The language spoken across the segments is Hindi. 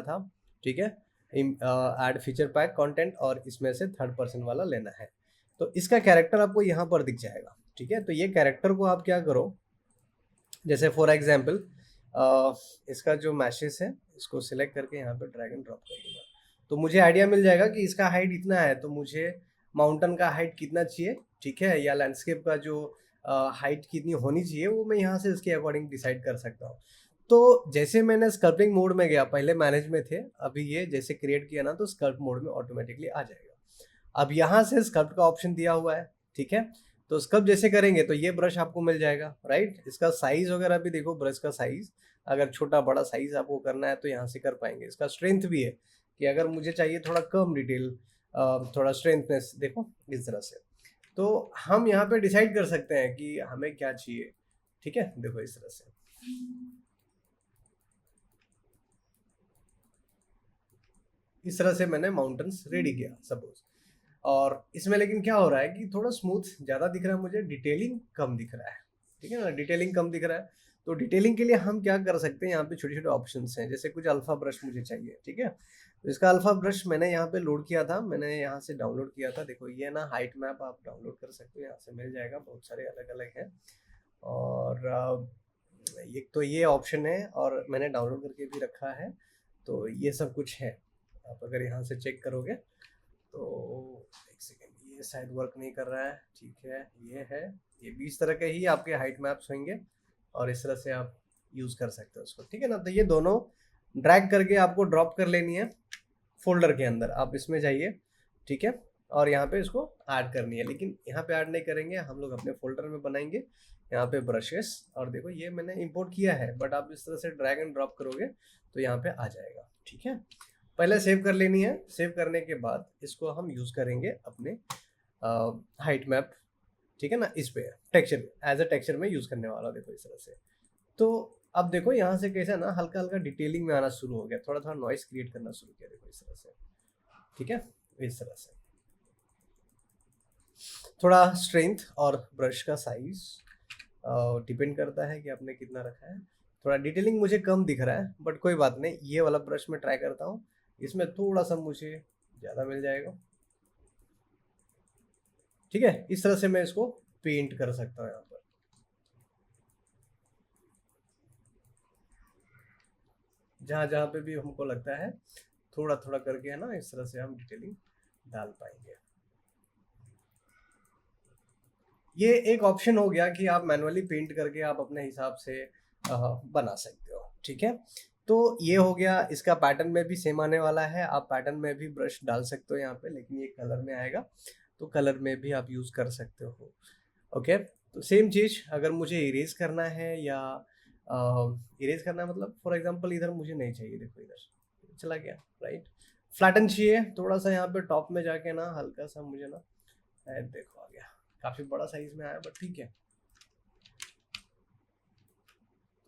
था, ठीक है, ऐड फीचर पैक कंटेंट, और इसमें से थर्ड पर्सन वाला लेना है। तो इसका कैरेक्टर आपको यहाँ पर दिख जाएगा, ठीक है। तो ये कैरेक्टर को आप क्या करो, जैसे फॉर एग्जाम्पल इसका जो मैशेस है इसको सिलेक्ट करके यहाँ पे ड्रैग एंड ड्रॉप कर दूंगा, तो मुझे आइडिया मिल जाएगा कि इसका हाइट इतना है, तो मुझे माउंटेन का हाइट कितना चाहिए, ठीक है, या लैंडस्केप का जो हाइट कितनी होनी चाहिए, वो मैं यहाँ से इसके अकॉर्डिंग डिसाइड कर सकता हूँ। तो जैसे मैंने स्कल्पटिंग मोड में गया, पहले मैनेज में थे, अभी ये जैसे क्रिएट किया ना तो स्कल्प मोड में ऑटोमेटिकली आ जाएगा। अब यहाँ से स्कल्प का ऑप्शन दिया हुआ है, ठीक है। तो स्कल्प जैसे करेंगे तो ये ब्रश आपको मिल जाएगा, राइट। इसका साइज वगैरह भी देखो, ब्रश का साइज अगर छोटा बड़ा साइज आपको करना है तो यहाँ से कर पाएंगे। इसका स्ट्रेंथ भी है कि अगर मुझे चाहिए थोड़ा कम डिटेल, थोड़ा स्ट्रेंथनेस, देखो इस तरह से। तो हम यहाँ पे डिसाइड कर सकते हैं कि हमें क्या चाहिए, ठीक है। देखो इस तरह से, इस तरह से मैंने माउंटेन्स रेडी किया सपोज। और इसमें लेकिन क्या हो रहा है कि थोड़ा स्मूथ ज़्यादा दिख रहा है मुझे, डिटेलिंग कम दिख रहा है, ठीक है ना, डिटेलिंग कम दिख रहा है। तो डिटेलिंग के लिए हम क्या कर सकते हैं, यहाँ पे छोटे छोटे ऑप्शंस हैं, जैसे कुछ अल्फा ब्रश मुझे चाहिए, ठीक है। तो इसका अल्फा ब्रश मैंने यहाँ पे लोड किया था, मैंने यहाँ से डाउनलोड किया था। देखो ये ना हाइट मैप आप डाउनलोड कर सकते हो, यहाँ से मिल जाएगा, बहुत सारे अलग अलग हैं। और एक तो ये ऑप्शन है, और मैंने डाउनलोड करके भी रखा है। तो ये सब कुछ है, आप अगर यहाँ से चेक करोगे तो एक सेकेंड, ये शायद वर्क नहीं कर रहा है, ठीक है। ये है, ये 20 तरह के ही आपके हाइट मैप्स होंगे, और इस तरह से आप यूज़ कर सकते हो उसको, ठीक है ना। तो ये दोनों ड्रैग करके आपको ड्रॉप कर लेनी है फोल्डर के अंदर, आप इसमें जाइए, ठीक है। और यहाँ पे इसको ऐड करनी है, लेकिन यहाँ पे ऐड नहीं करेंगे हम लोग, अपने फोल्डर में बनाएंगे। यहाँ पे ब्रशेस, और देखो ये मैंने इंपोर्ट किया है, बट आप इस तरह से ड्रैग एंड ड्रॉप करोगे तो यहाँ पे आ जाएगा, ठीक है। पहले सेव कर लेनी है, सेव करने के बाद इसको हम यूज़ करेंगे अपने हाइट मैप, ठीक है ना, इस पे टेक्सचर एज अ टेक्सचर में यूज़ करने वाला। देखो इस तरह से। तो अब देखो यहाँ से कैसा ना हल्का हल्का डिटेलिंग में आना शुरू हो गया, थोड़ा थोड़ा नॉइस क्रिएट करना शुरू किया, देखो इस तरह से, ठीक है। इस तरह से थोड़ा स्ट्रेंथ और ब्रश का साइज डिपेंड करता है कि आपने कितना रखा है। थोड़ा डिटेलिंग मुझे कम दिख रहा है, बट कोई बात नहीं, ये वाला ब्रश में ट्राई करता हूँ, इसमें थोड़ा सा मुझे ज़्यादा मिल जाएगा, ठीक है। इस तरह से मैं इसको पेंट कर सकता हूँ यहाँ पर। जहाँ जहाँ पे भी हमको लगता है थोड़ा थोड़ा करके, है ना, इस तरह से हम डिटेलिंग डाल पाएंगे। ये एक ऑप्शन हो गया कि आप मैनुअली पेंट करके आप अपने हिसाब से बना सकते हो, ठीक है। तो ये हो गया, इसका पैटर्न में भी सेम आने वाला है, आप पैटर्न में भी ब्रश डाल सकते हो यहाँ पे, लेकिन ये कलर में आएगा, तो कलर में भी आप यूज़ कर सकते हो, ओके। तो सेम चीज़ अगर मुझे इरेज करना है, या इरेज करना है मतलब फॉर एग्जांपल इधर मुझे नहीं चाहिए, देखो इधर चला गया, राइट। फ्लैटन चाहिए थोड़ा सा, यहाँ पे टॉप में जाके ना हल्का सा मुझे ना, देखो आ गया, काफ़ी बड़ा साइज में आया, बट ठीक है,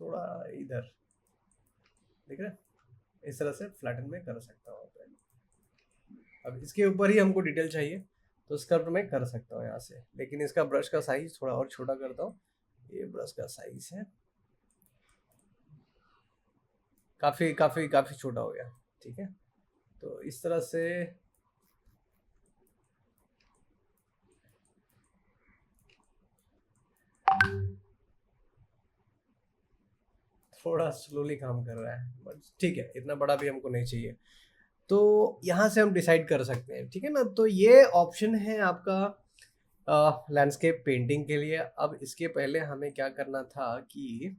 थोड़ा इधर देख रहे हैं? इस तरह से फ्लैटन में कर सकता हूँ। अब इसके ऊपर ही हमको डिटेल चाहिए तो स्कल्प्ट में कर सकता हूँ यहाँ से, लेकिन इसका ब्रश का साइज थोड़ा और छोटा करता हूँ। ये ब्रश का साइज है, काफ़ी काफ़ी काफ़ी छोटा हो गया, ठीक है। तो इस तरह से थोड़ा स्लोली काम कर रहा है, बट ठीक है, इतना बड़ा भी हमको नहीं चाहिए। तो यहाँ से हम डिसाइड कर सकते हैं, ठीक है ना। तो ये ऑप्शन है आपका लैंडस्केप पेंटिंग के लिए। अब इसके पहले हमें क्या करना था कि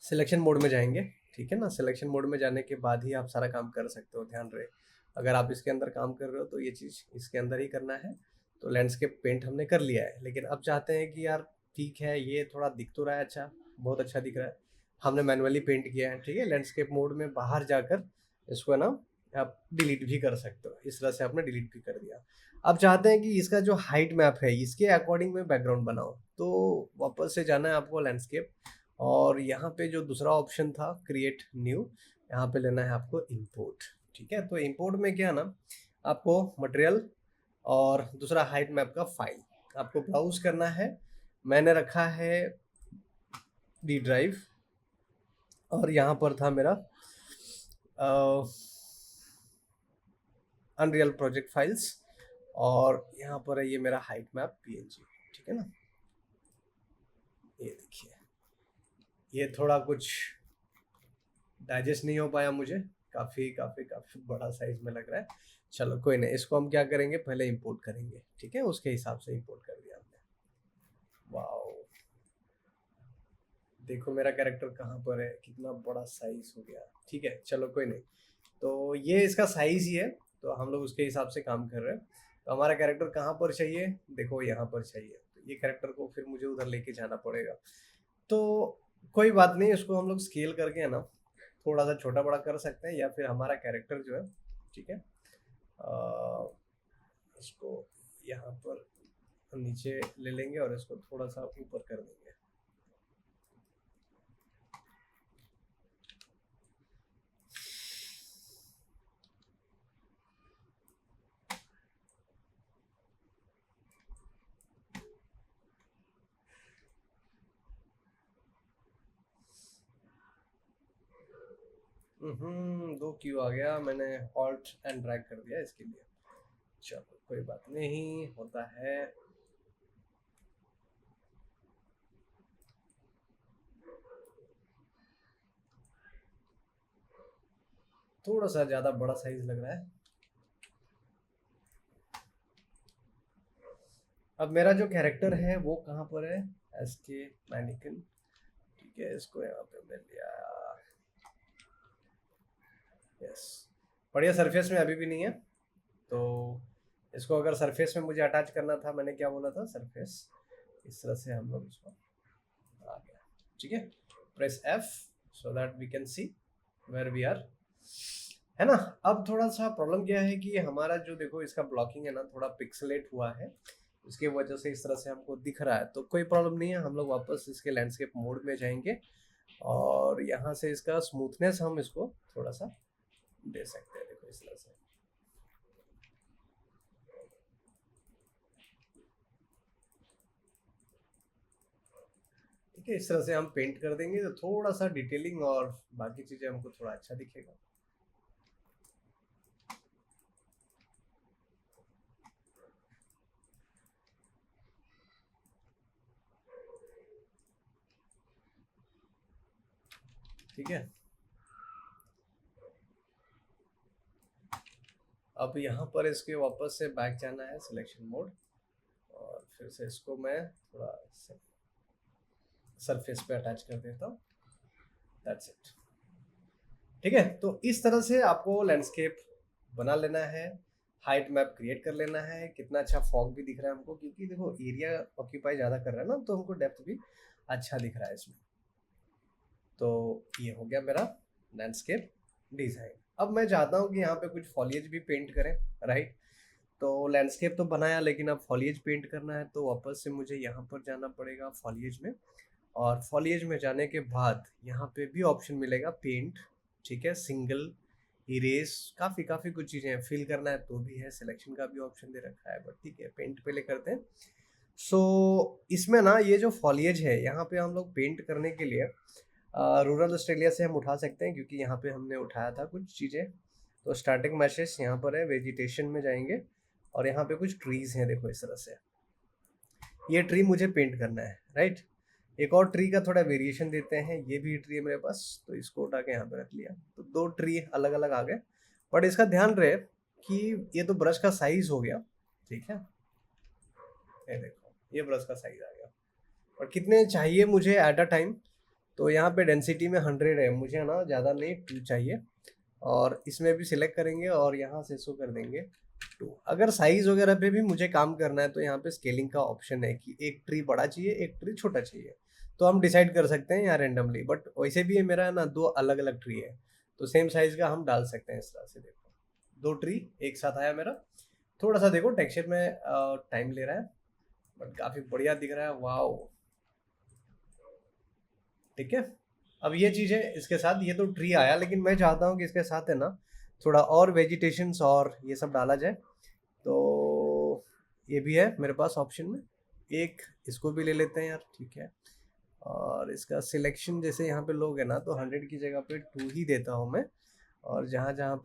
सिलेक्शन मोड में जाएंगे, ठीक है ना। सिलेक्शन मोड में जाने के बाद ही आप सारा काम कर सकते हो, ध्यान रहे। अगर आप इसके अंदर काम कर रहे हो तो ये चीज़ इसके अंदर ही करना है। तो लैंडस्केप पेंट हमने कर लिया है, लेकिन अब चाहते हैं कि यार ठीक है, ये थोड़ा दिख तो रहा है अच्छा, बहुत अच्छा दिख रहा है, हमने मैनुअली पेंट किया है, ठीक है। लैंडस्केप मोड में बाहर जाकर इसको ना आप डिलीट भी कर सकते हो, इस तरह से आपने डिलीट भी कर दिया। अब चाहते हैं कि इसका जो हाइट मैप है इसके अकॉर्डिंग में बैकग्राउंड बनाओ, तो वापस से जाना है आपको लैंडस्केप, और यहाँ पे जो दूसरा ऑप्शन था क्रिएट न्यू, यहाँ पे लेना है आपको इंपोर्ट, ठीक है। तो इंपोर्ट में क्या ना, आपको मटेरियल और दूसरा हाइट मैप का फाइल आपको ब्राउज करना है। मैंने रखा है डी ड्राइव, और यहाँ पर था मेरा अनरियल प्रोजेक्ट फाइल्स, और यहाँ पर है ये मेरा हाइट मैप पीएनजी, ठीक है ना। ये देखिए, ये थोड़ा कुछ डाइजेस्ट नहीं हो पाया मुझे, काफ़ी काफ़ी काफ़ी बड़ा साइज में लग रहा है। चलो कोई नहीं, इसको हम क्या करेंगे, पहले इंपोर्ट करेंगे, ठीक है, उसके हिसाब से इंपोर्ट कर दिया हमने। वाओ, देखो मेरा कैरेक्टर कहाँ पर है, कितना बड़ा साइज हो गया। ठीक है, चलो कोई नहीं, तो ये इसका साइज ही है, तो हम लोग उसके हिसाब से काम कर रहे हैं। तो हमारा कैरेक्टर कहाँ पर चाहिए, देखो यहाँ पर चाहिए, तो ये कैरेक्टर को फिर मुझे उधर लेके जाना पड़ेगा। तो कोई बात नहीं, इसको हम लोग स्केल करके है ना थोड़ा सा छोटा बड़ा कर सकते हैं, या फिर हमारा कैरेक्टर जो है, ठीक है, इसको यहाँ पर नीचे ले लेंगे और इसको थोड़ा सा ऊपर कर देंगे। दो क्यू आ गया, मैंने ऑल्ट एंड ड्रैग कर दिया इसके लिए। चलो कोई बात नहीं, होता है। थोड़ा सा ज्यादा बड़ा साइज लग रहा है। अब मेरा जो कैरेक्टर है वो कहाँ पर है, एस के मैनिकन, ठीक है, इसको यहाँ पे मिल लिया। यस, बढ़िया, सरफेस में अभी भी नहीं है, तो इसको अगर सरफेस में मुझे अटैच करना था, मैंने क्या बोला था, सरफेस, इस तरह से हम लोग इसको आ गया, ठीक है। Press F so that we can see where we are, है ना। अब थोड़ा सा प्रॉब्लम क्या है कि हमारा जो देखो इसका ब्लॉकिंग है ना थोड़ा पिक्सलेट हुआ है, उसकी वजह से इस तरह से हमको दिख रहा है। तो कोई प्रॉब्लम नहीं है, हम लोग वापस इसके लैंडस्केप मोड में जाएंगे और यहाँ से इसका स्मूथनेस हम इसको थोड़ा सा दे सकते हैं, देखो इस तरह से। ठीक है, इस तरह से हम पेंट कर देंगे तो थोड़ा सा डिटेलिंग और बाकी चीजें हमको थोड़ा अच्छा दिखेगा। ठीक है, अब यहाँ पर इसके वापस से बैक जाना है, सिलेक्शन मोड, और फिर से इसको मैं थोड़ा सरफेस पे अटैच कर देता हूँ, दैट्स इट। ठीक है, तो इस तरह से आपको लैंडस्केप बना लेना है, हाइट मैप क्रिएट कर लेना है। कितना अच्छा फॉग भी दिख रहा है हमको, क्योंकि देखो एरिया ऑक्यूपाई ज़्यादा कर रहा है ना, तो हमको डेप्थ भी अच्छा दिख रहा है इसमें। तो ये हो गया मेरा लैंडस्केप डिज़ाइन। अब मैं चाहता हूँ कि यहाँ पे कुछ फॉलिएज भी पेंट करें, राइट। तो लैंडस्केप तो बनाया, लेकिन अब फॉलिएज पेंट करना है, तो वापस से मुझे यहाँ पर जाना पड़ेगा फॉलिएज में, और फॉलिएज में जाने के बाद यहाँ पे भी ऑप्शन मिलेगा पेंट, ठीक है, सिंगल, इरेज, काफ़ी काफ़ी कुछ चीज़ें हैं, फिल करना है तो भी है, सिलेक्शन का भी ऑप्शन दे रखा है, बट ठीक है, पेंट पहले करते हैं। सो इसमें ना ये जो फॉलिएज है यहाँ पे हम लोग पेंट करने के लिए रूरल ऑस्ट्रेलिया से हम उठा सकते हैं, क्योंकि यहाँ पे हमने उठाया था कुछ चीज़ें। तो स्टार्टिंग मैसेज यहाँ पर है, वेजिटेशन में जाएंगे और यहाँ पे कुछ ट्रीज हैं, देखो इस तरह से, ये ट्री मुझे पेंट करना है, राइट। एक और ट्री का थोड़ा वेरिएशन देते हैं, ये भी ट्री है मेरे पास, तो इसको उठा के यहाँ पे रख लिया, तो दो ट्री अलग अलग आ गए। बट इसका ध्यान रहे कि ये तो ब्रश का साइज हो गया, ठीक है, ये देखो ये ब्रश का साइज आ गया। और कितने चाहिए मुझे एट अ टाइम, तो यहाँ पे डेंसिटी में 100 है, मुझे ना ज़्यादा नहीं 2 चाहिए, और इसमें भी सिलेक्ट करेंगे और यहाँ से इसको कर देंगे 2। अगर साइज वगैरह पे भी मुझे काम करना है तो यहाँ पे स्केलिंग का ऑप्शन है कि एक ट्री बड़ा चाहिए, एक ट्री छोटा चाहिए, तो हम डिसाइड कर सकते हैं यहाँ रेंडमली। बट वैसे भी ये मेरा है ना 2 अलग अलग ट्री है, तो सेम साइज का हम डाल सकते हैं इस तरह से। देखो 2 ट्री एक साथ आया मेरा, थोड़ा सा देखो टेक्सचर में टाइम ले रहा है, बट काफ़ी बढ़िया दिख रहा है, वाओ। ठीक है, अब ये चीज़ है इसके साथ, ये तो ट्री आया, लेकिन मैं चाहता हूँ कि इसके साथ है ना थोड़ा और वेजिटेशंस और ये सब डाला जाए, तो ये भी है मेरे पास ऑप्शन में, एक इसको भी ले लेते हैं यार, ठीक है। और इसका सिलेक्शन जैसे यहाँ पे लोग है ना, तो 100 की जगह पे 2 ही देता हूँ मैं, और जहाँ-जहाँ